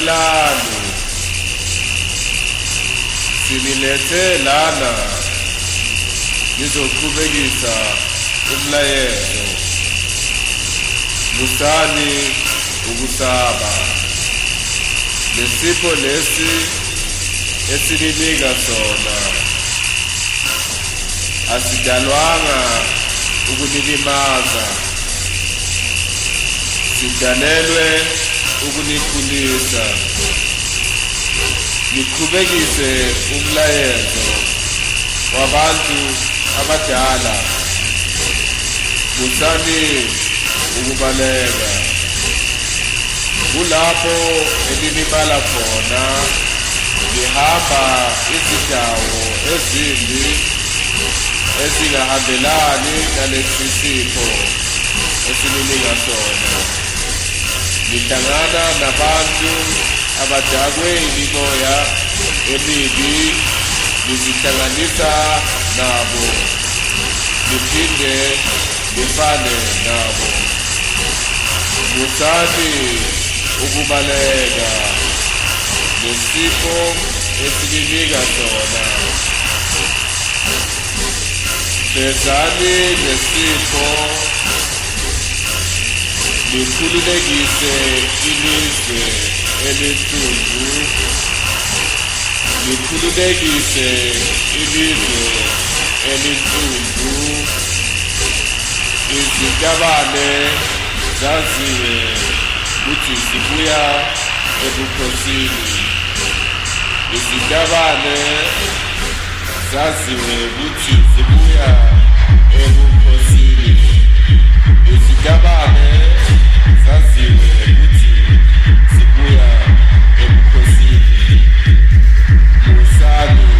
lalela sinilethe lana ngizoqhubekisa umlayezo musani ukusaba lesipho lesi esininika sona asidalwanga ukunilimaza sidalelwe ukunikhulisa niqhubekise umlayezo wabantu abadala musani ukubaleka kulapho elinibala khona lihamba izindawo ezimbi ezingahambelani nalesi sipho esininika sona lihlangana nabantu abadakwe imimoya emibi lizihlanganisa nabo liphinde lifane nabo musani ukubaleka lesipho esininika sona hlezani lesipho likhululekise ilizwe elinsundu likhululekise ilizwe elinsundu izinkabane zaziwe ukuthi zibuya ebukhosini izinkabane zaziwe ukuthi zibuya ebukhosini izinkabane zaziwe ukuthi zibuya ebukhosini musani